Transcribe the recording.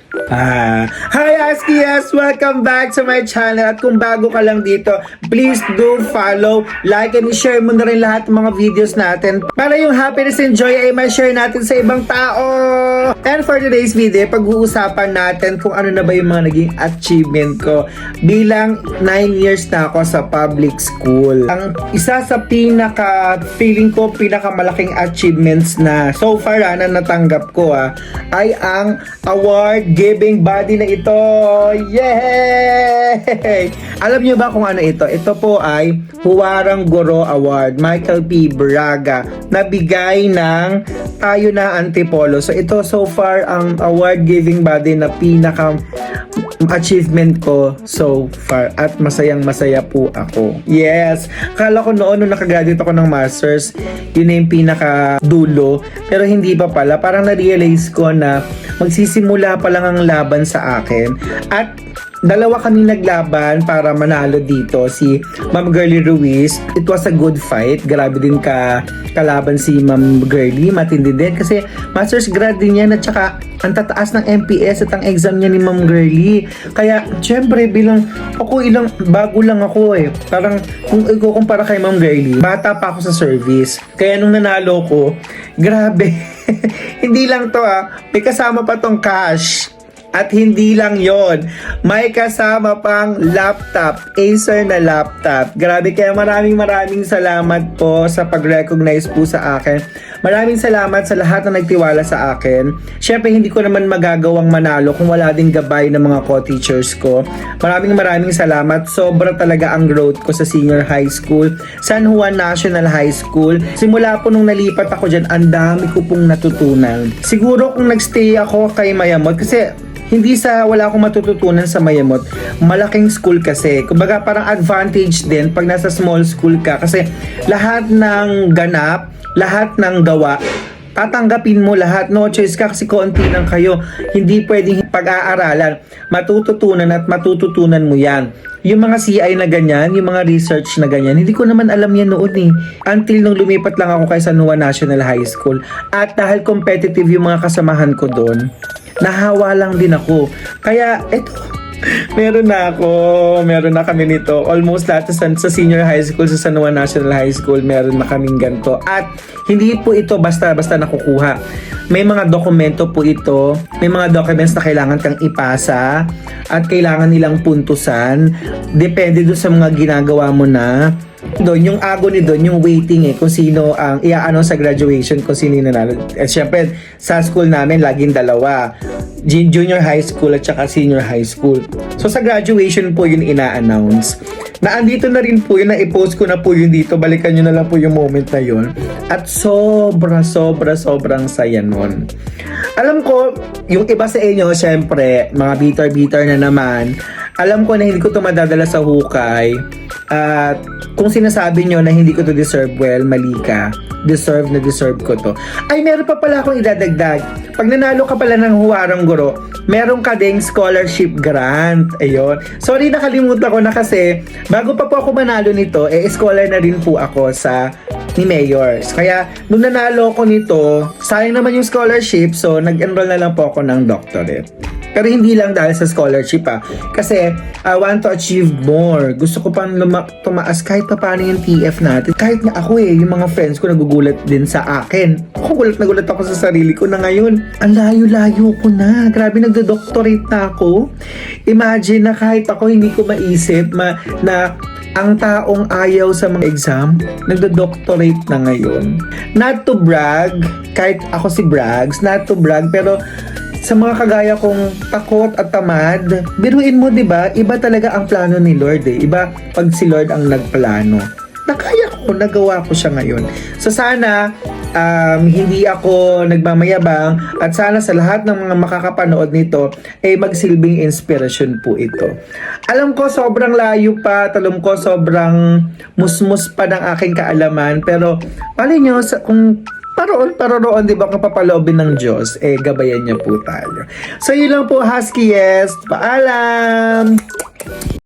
Hi Askies! Welcome back to my channel. At kung bago ka lang dito, please do follow, like, and share mo na rin lahat ng mga videos natin para yung happiness and joy ay ma-share natin sa ibang tao. And for today's video, pag-uusapan natin kung ano na ba yung mga naging achievement ko bilang 9 years na ako sa public school. Ang isa sa feeling ko pinakamalaking achievements na so far na natanggap ko ay ang award giving body na ito. Yay! Alam niyo ba kung ano ito? Ito po ay Huwarang Guro Award, Michael P. Braga, na bigay ng tayo na Antipolo. So ito so far ang award giving body na pinaka achievement ko so far at masayang-masaya po ako. Yes! Akala ko noon nung nakagraduate ako ng masters, yun na yung pinaka dulo. Pero hindi pa pala. Parang na-realize ko na magsisimula pa lang ang laban sa akin. At dalawa kami naglaban para manalo dito, si Ma'am Girlie Ruiz. It was a good fight. Grabe din kalaban si Ma'am Girlie. Matindi din kasi master's grad din yan at saka ang tataas ng MPS at ang exam niya ni Ma'am Girlie. Kaya syempre bilang ako bago lang ako Parang kung ikukumpara kay Ma'am Girlie, bata pa ako sa service. Kaya nung nanalo ko, grabe. Hindi lang to may kasama pa tong cash. At hindi lang yon, may kasama pang laptop, Acer na laptop. Grabe, kaya maraming salamat po sa pag-recognize po sa akin. Maraming salamat sa lahat na nagtiwala sa akin. Syempre, hindi ko naman magagawang manalo kung wala ding gabay ng mga co-teachers ko. Maraming salamat. Sobra talaga ang growth ko sa senior high school, San Juan National High School. Simula po nung nalipat ako dyan, ang dami ko pong natutunan. Siguro kung nagstay ako kay Mayamot, kasi hindi sa wala akong matututunan sa Mayamot. Malaking school kasi. Kumbaga parang advantage din pag nasa small school ka. Kasi lahat ng ganap, lahat ng gawa, tatanggapin mo lahat. No choice ka kasi konti lang kayo. Hindi pwedeng pag-aaralan. Matututunan mo yan. Yung mga CI na ganyan, yung mga research na ganyan, hindi ko naman alam yan noon Until nung lumipat lang ako kay San Juan National High School. At dahil competitive yung mga kasamahan ko doon, nahawa lang din ako. Kaya eto, meron na kami nito. Almost lahat sa senior high school, sa San Juan National High School, meron na kaming ganito. At hindi po ito basta-basta nakukuha. May mga dokumento po ito. May mga documents na kailangan kang ipasa at kailangan nilang puntusan. Depende doon sa mga ginagawa mo na. Doon, yung agony doon, yung waiting kung sino ang iaano sa graduation, kung sino yung nanalo. At syempre, sa school namin, laging dalawa. Junior high school at saka senior high school. So sa graduation po yun ina-announce. Na andito na rin po yun, na-i-post ko na po yun dito. Balikan nyo na lang po yung moment na yun. At sobrang saya nun. Alam ko, yung iba sa inyo, syempre, mga bitter na naman, alam ko na hindi ko ito madadala sa hukay. At kung sinasabi nyo na hindi ko to deserve, well, mali ka. Deserve ko to. Ay, meron pa pala akong idadagdag. Pag nanalo ka pala ng Huwarang Guro, meron ka ding scholarship grant. Ayun. Sorry, nakalimutan ko na kasi bago pa po ako manalo nito, scholar na rin po ako ni Mayors. Kaya, nung nanalo ko nito, sayang naman yung scholarship, so nag-enroll na lang po ako ng doctorate. Pero hindi lang dahil sa scholarship kasi I want to achieve more. Gusto ko pang tumaas kahit pa paano yung TF natin. Kahit na ako yung mga friends ko nagugulat din sa akin. Ako nagulat ako sa sarili ko na ngayon. Ang layo-layo ko na. Grabe, nagdo-doctorate na ako. Imagine na kahit ako hindi ko maisip na ang taong ayaw sa mga exam, nagdo-doctorate na ngayon. Not to brag, kahit ako si Brags, not to brag, pero sa mga kagaya kong takot at tamad, biruin mo, diba? Iba talaga ang plano ni Lord Iba pag si Lord ang nagplano. Nakaya ko, nagawa ko siya ngayon. So sana, hindi ako nagmamayabang at sana sa lahat ng mga makakapanood nito magsilbing inspirasyon po ito. Alam ko sobrang layo pa, alam ko sobrang musmus pa ng aking kaalaman, pero pali nyo, kung paroon, di ba, kung papaloobin ng Diyos, gabayan niya po tayo. So, yun lang po, Husky, yes. Paalam!